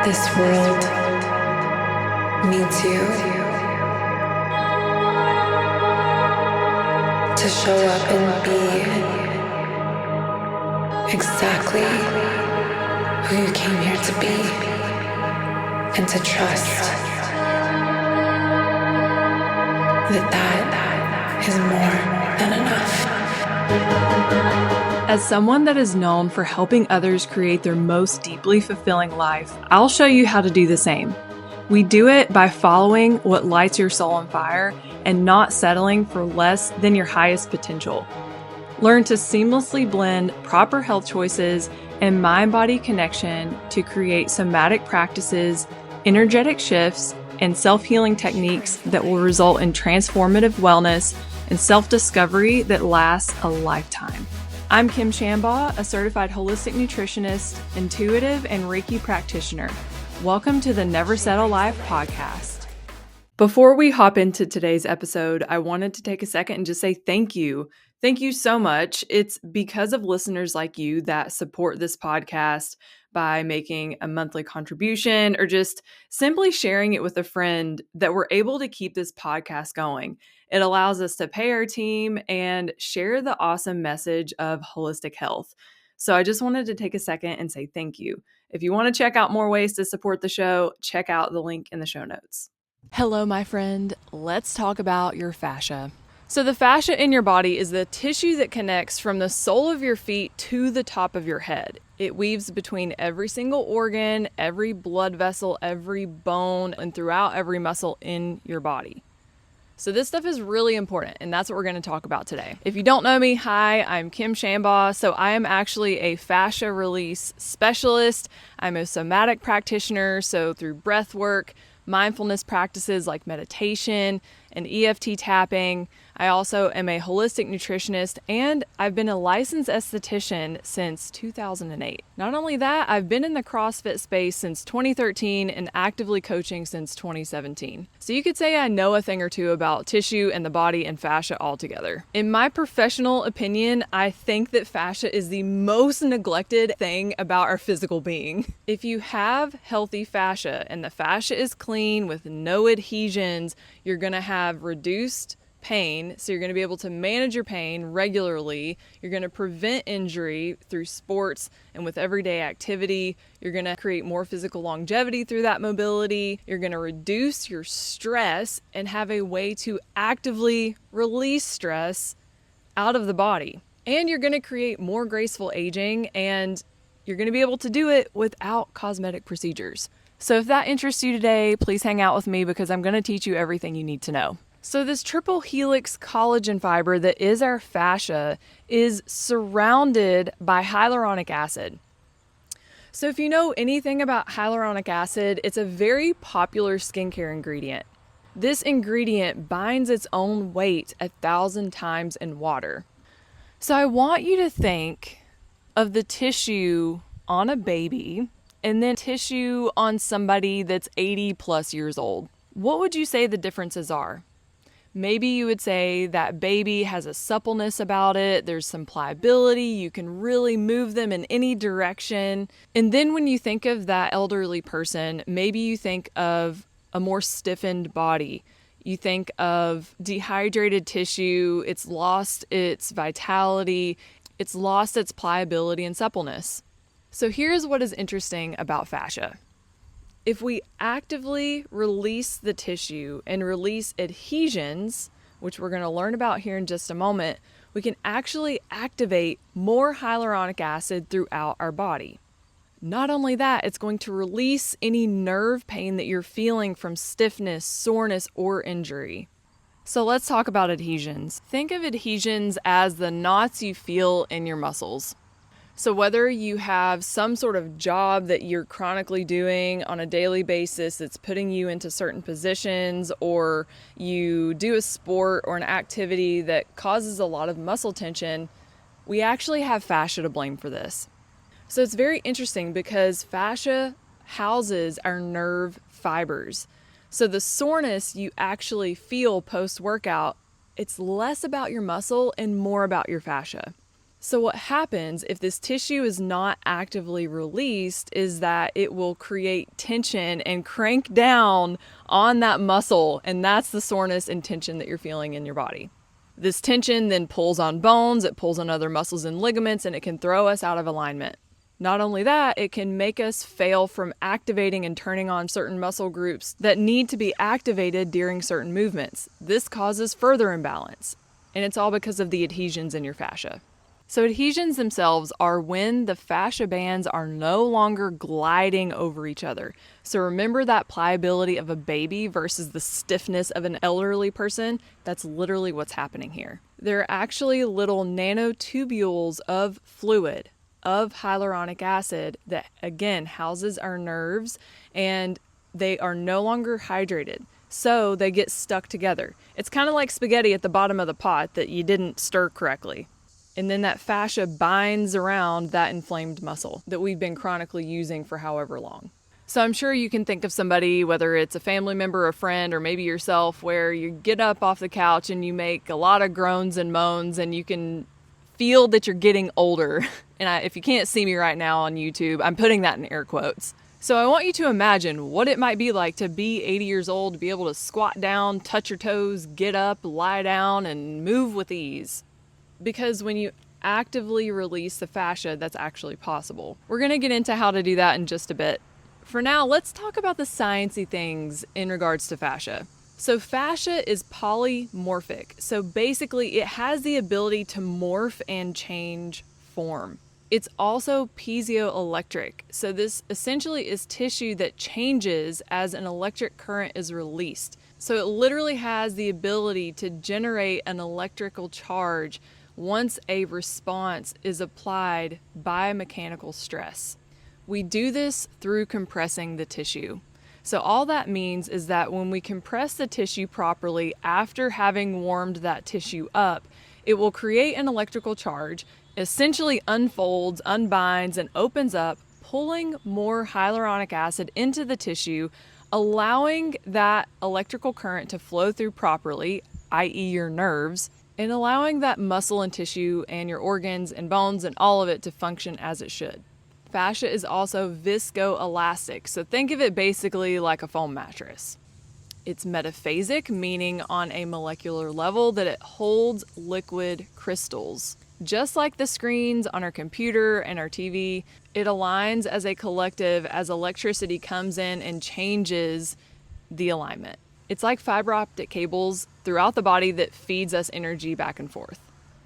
This world needs you to show up and be exactly who you came here to be, and to trust that is more than enough. As someone that is known for helping others create their most deeply fulfilling life, I'll show you how to do the same. We do it by following what lights your soul on fire and not settling for less than your highest potential. Learn to seamlessly blend proper health choices and mind-body connection to create somatic practices, energetic shifts, and self-healing techniques that will result in transformative wellness and self-discovery that lasts a lifetime. I'm Kim Shambaugh, a certified holistic nutritionist, intuitive, and Reiki practitioner. Welcome to the Never Settle Life podcast. Before we hop into today's episode, I wanted to take a second and just say thank you. Thank you so much. It's because of listeners like you that support this podcast by making a monthly contribution or just simply sharing it with a friend that we're able to keep this podcast going. It allows us to pay our team and share the awesome message of holistic health. So I just wanted to take a second and say thank you. If you want to check out more ways to support the show, check out the link in the show notes. Hello, my friend. Let's talk about your fascia. So the fascia in your body is the tissue that connects from the sole of your feet to the top of your head. It weaves between every single organ, every blood vessel, every bone, and throughout every muscle in your body. So this stuff is really important, and that's what we're going to talk about today. If you don't know me, hi, I'm Kim Shambaugh. So I am actually a fascia release specialist. I'm a somatic practitioner, so through breath work, mindfulness practices like meditation and EFT tapping. I also am a holistic nutritionist, and I've been a licensed esthetician since 2008. Not only that, I've been in the CrossFit space since 2013 and actively coaching since 2017. So you could say I know a thing or two about tissue and the body and fascia altogether. In my professional opinion, I think that fascia is the most neglected thing about our physical being. If you have healthy fascia and the fascia is clean with no adhesions, you're going to have reduced pain, so you're going to be able to manage your pain regularly. You're going to prevent injury through sports and with everyday activity. You're going to create more physical longevity through that mobility. You're going to reduce your stress and have a way to actively release stress out of the body. And you're going to create more graceful aging, and you're going to be able to do it without cosmetic procedures. So if that interests you today, please hang out with me because I'm going to teach you everything you need to know. So this triple helix collagen fiber that is our fascia is surrounded by hyaluronic acid. So if you know anything about hyaluronic acid, it's a very popular skincare ingredient. This ingredient binds its own weight 1,000 times in water. So I want you to think of the tissue on a baby and then tissue on somebody that's 80 plus years old. What would you say the differences are? Maybe you would say that baby has a suppleness about it. There's some pliability. You can really move them in any direction. And then when you think of that elderly person, maybe you think of a more stiffened body. You think of dehydrated tissue. It's lost its vitality. It's lost its pliability and suppleness. So here's what is interesting about fascia. If we actively release the tissue and release adhesions, which we're going to learn about here in just a moment, we can actually activate more hyaluronic acid throughout our body. Not only that, it's going to release any nerve pain that you're feeling from stiffness, soreness, or injury. So let's talk about adhesions. Think of adhesions as the knots you feel in your muscles. So whether you have some sort of job that you're chronically doing on a daily basis that's putting you into certain positions, or you do a sport or an activity that causes a lot of muscle tension, we actually have fascia to blame for this. So it's very interesting because fascia houses our nerve fibers. So the soreness you actually feel post-workout, it's less about your muscle and more about your fascia. So what happens if this tissue is not actively released is that it will create tension and crank down on that muscle, and that's the soreness and tension that you're feeling in your body. This tension then pulls on bones, it pulls on other muscles and ligaments, and it can throw us out of alignment. Not only that, it can make us fail from activating and turning on certain muscle groups that need to be activated during certain movements. This causes further imbalance, and it's all because of the adhesions in your fascia. So adhesions themselves are when the fascia bands are no longer gliding over each other. So remember that pliability of a baby versus the stiffness of an elderly person? That's literally what's happening here. They're actually little nanotubules of fluid, of hyaluronic acid that, again, houses our nerves, and they are no longer hydrated. So they get stuck together. It's kind of like spaghetti at the bottom of the pot that you didn't stir correctly. And then that fascia binds around that inflamed muscle that we've been chronically using for however long. So I'm sure you can think of somebody, whether it's a family member, a friend, or maybe yourself, where you get up off the couch and you make a lot of groans and moans and you can feel that you're getting older. And if you can't see me right now on YouTube, I'm putting that in air quotes. So I want you to imagine what it might be like to be 80 years old, to be able to squat down, touch your toes, get up, lie down, and move with ease. Because when you actively release the fascia, that's actually possible. We're going to get into how to do that in just a bit. For now, let's talk about the sciencey things in regards to fascia. So fascia is polymorphic. So basically it has the ability to morph and change form. It's also piezoelectric. So this essentially is tissue that changes as an electric current is released. So it literally has the ability to generate an electrical charge once a response is applied by mechanical stress. We do this through compressing the tissue. So all that means is that when we compress the tissue properly after having warmed that tissue up, it will create an electrical charge, essentially unfolds, unbinds, and opens up, pulling more hyaluronic acid into the tissue, allowing that electrical current to flow through properly, i.e. your nerves, and allowing that muscle and tissue and your organs and bones and all of it to function as it should. Fascia is also viscoelastic, so think of it basically like a foam mattress. It's metaphasic, meaning on a molecular level that it holds liquid crystals. Just like the screens on our computer and our TV, it aligns as a collective as electricity comes in and changes the alignment. It's like fiber optic cables throughout the body that feeds us energy back and forth.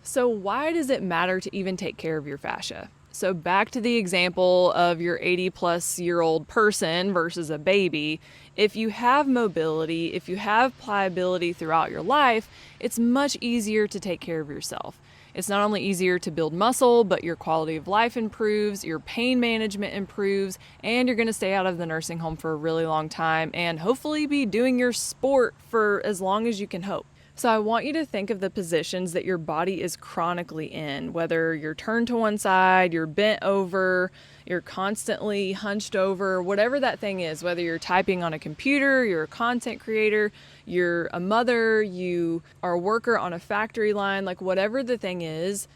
So why does it matter to even take care of your fascia? So back to the example of your 80-plus-year-old person versus a baby. If you have mobility, if you have pliability throughout your life, it's much easier to take care of yourself. It's not only easier to build muscle, but your quality of life improves, your pain management improves, and you're going to stay out of the nursing home for a really long time and hopefully be doing your sport for as long as you can hope. So I want you to think of the positions that your body is chronically in, whether you're turned to one side, you're bent over, you're constantly hunched over, whatever that thing is, whether you're typing on a computer, you're a content creator, you're a mother, you are a worker on a factory line, like whatever the thing is,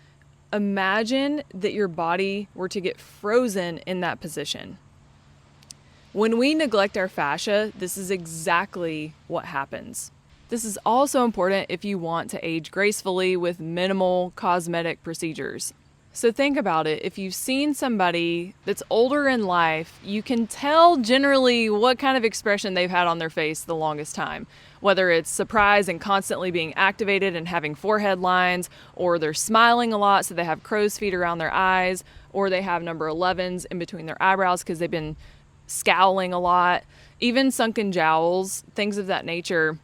imagine that your body were to get frozen in that position. When we neglect our fascia, this is exactly what happens. This is also important if you want to age gracefully with minimal cosmetic procedures. So think about it. If you've seen somebody that's older in life, you can tell generally what kind of expression they've had on their face the longest time. Whether it's surprise and constantly being activated and having forehead lines, or they're smiling a lot so they have crow's feet around their eyes, or they have number 11s in between their eyebrows because they've been scowling a lot. Even sunken jowls, things of that nature,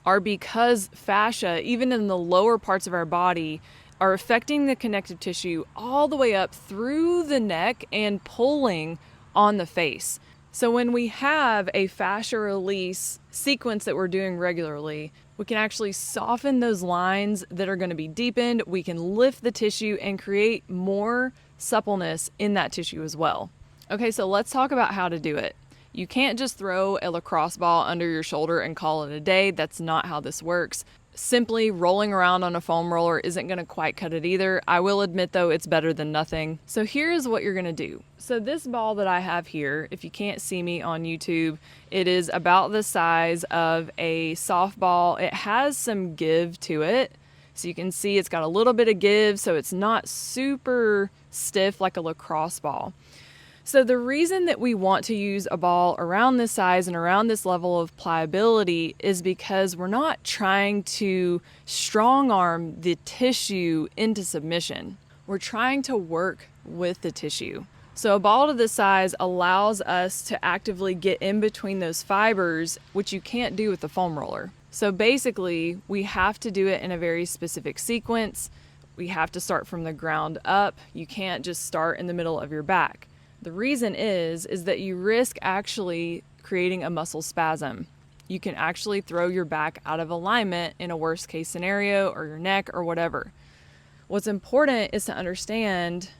are because fascia, even in the lower parts of our body, are affecting the connective tissue all the way up through the neck and pulling on the face. So when we have a fascia release sequence that we're doing regularly, we can actually soften those lines that are going to be deepened. We can lift the tissue and create more suppleness in that tissue as well. Okay, so let's talk about how to do it. You can't just throw a lacrosse ball under your shoulder and call it a day. That's not how this works. simply rolling around on a foam roller isn't going to quite cut it either. I will admit though, it's better than nothing. So here's what you're going to do. So this ball that I have here, if you can't see me on YouTube, it is about the size of a softball. It has some give to it. So you can see it's got a little bit of give, so it's not super stiff like a lacrosse ball. So the reason that we want to use a ball around this size and around this level of pliability is because we're not trying to strong arm the tissue into submission. We're trying to work with the tissue. So a ball to this size allows us to actively get in between those fibers, which you can't do with the foam roller. So basically, we have to do it in a very specific sequence. We have to start from the ground up. You can't just start in the middle of your back. The reason is that you risk actually creating a muscle spasm. You can actually throw your back out of alignment in a worst case scenario, or your neck or whatever. What's important is to understand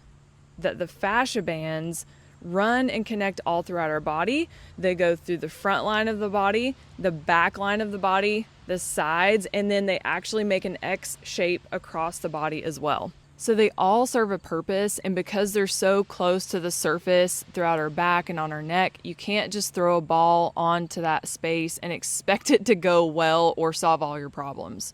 that the fascia bands run and connect all throughout our body. They go through the front line of the body, the back line of the body, the sides, and then they actually make an X shape across the body as well. So they all serve a purpose, and because they're so close to the surface throughout our back and on our neck, you can't just throw a ball onto that space and expect it to go well or solve all your problems.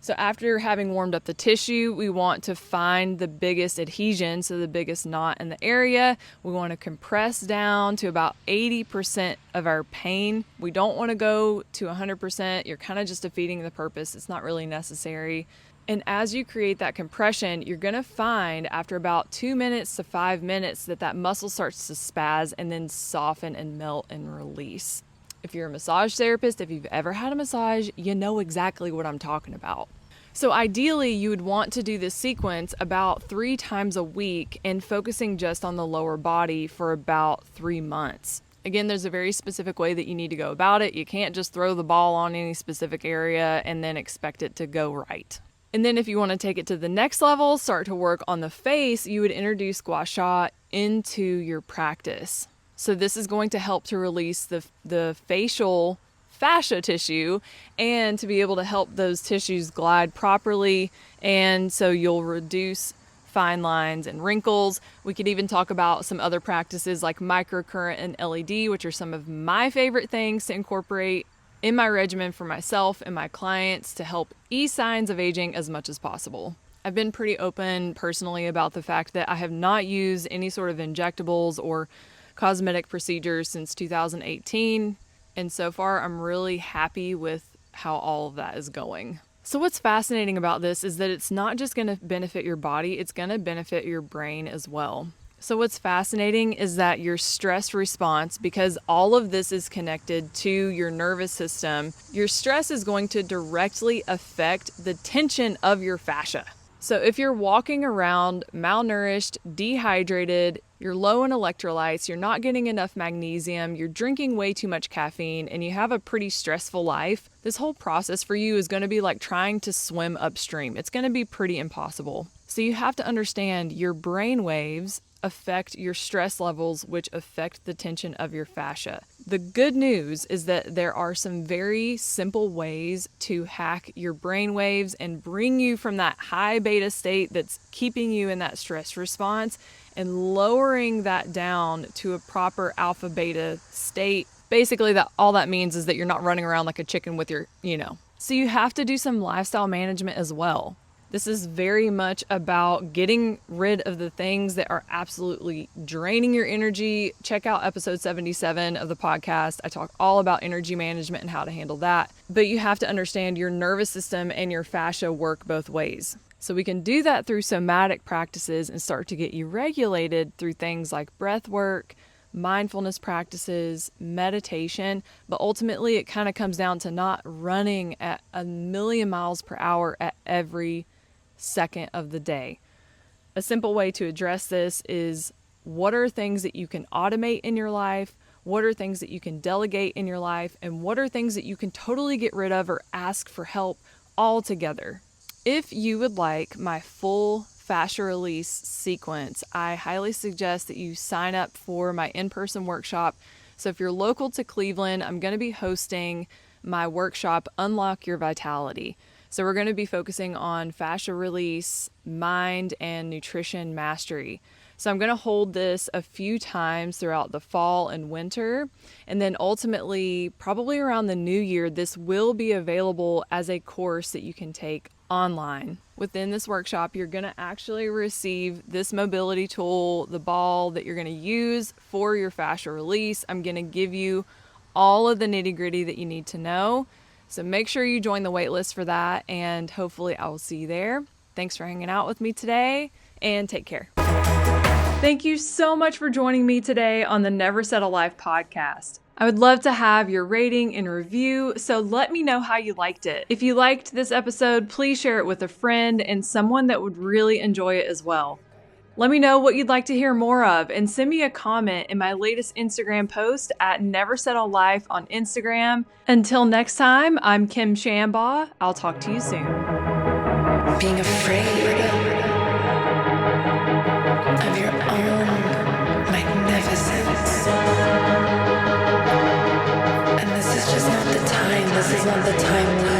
So after having warmed up the tissue, we want to find the biggest adhesion, so the biggest knot in the area. We want to compress down to about 80% of our pain. We don't want to go to 100%. You're kind of just defeating the purpose. It's not really necessary. And as you create that compression, you're going to find after about 2 minutes to 5 minutes that muscle starts to spaz and then soften and melt and release. If you're a massage therapist, if you've ever had a massage, you know exactly what I'm talking about. So ideally, you would want to do this sequence about 3 times a week and focusing just on the lower body for about 3 months. Again, there's a very specific way that you need to go about it. You can't just throw the ball on any specific area and then expect it to go right. And then if you want to take it to the next level, start to work on the face, you would introduce gua sha into your practice. So this is going to help to release the facial fascia tissue and to be able to help those tissues glide properly. And so you'll reduce fine lines and wrinkles. We could even talk about some other practices like microcurrent and LED, which are some of my favorite things to incorporate in my regimen for myself and my clients to help ease signs of aging as much as possible. I've been pretty open personally about the fact that I have not used any sort of injectables or cosmetic procedures since 2018, and so far I'm really happy with how all of that is going. So what's fascinating about this is that it's not just going to benefit your body, it's going to benefit your brain as well. So what's fascinating is that your stress response, because all of this is connected to your nervous system, your stress is going to directly affect the tension of your fascia. So if you're walking around malnourished, dehydrated, you're low in electrolytes, you're not getting enough magnesium, you're drinking way too much caffeine, and you have a pretty stressful life, this whole process for you is going to be like trying to swim upstream. It's going to be pretty impossible. So you have to understand your brain waves affect your stress levels, which affect the tension of your fascia. The good news is that there are some very simple ways to hack your brain waves and bring you from that high beta state that's keeping you in that stress response and lowering that down to a proper alpha beta state. Basically, that all that means is that you're not running around like a chicken with your, So you have to do some lifestyle management as well. This is very much about getting rid of the things that are absolutely draining your energy. Check out episode 77 of the podcast. I talk all about energy management and how to handle that. But you have to understand your nervous system and your fascia work both ways. So we can do that through somatic practices and start to get you regulated through things like breath work, mindfulness practices, meditation, but ultimately it kind of comes down to not running at 1,000,000 miles per hour at every second of the day. A simple way to address this is, what are things that you can automate in your life? What are things that you can delegate in your life? And what are things that you can totally get rid of or ask for help altogether? If you would like my full fascia release sequence, I highly suggest that you sign up for my in-person workshop. So if you're local to Cleveland, I'm going to be hosting my workshop, Unlock Your Vitality. So we're going to be focusing on fascia release, mind, and nutrition mastery. So I'm going to hold this a few times throughout the fall and winter. And then ultimately, probably around the new year, this will be available as a course that you can take online. Within this workshop, you're going to actually receive this mobility tool, the ball that you're going to use for your fascia release. I'm going to give you all of the nitty-gritty that you need to know. So make sure you join the waitlist for that, and hopefully I will see you there. Thanks for hanging out with me today, and take care. Thank you so much for joining me today on the Never Settle Life podcast. I would love to have your rating and review, so let me know how you liked it. If you liked this episode, please share it with a friend and someone that would really enjoy it as well. Let me know what you'd like to hear more of, and send me a comment in my latest Instagram post at Never Settle Life on Instagram. Until next time, I'm Kim Shambaugh. I'll talk to you soon. Being afraid of your own magnificence. And this is just not the time. This is not the time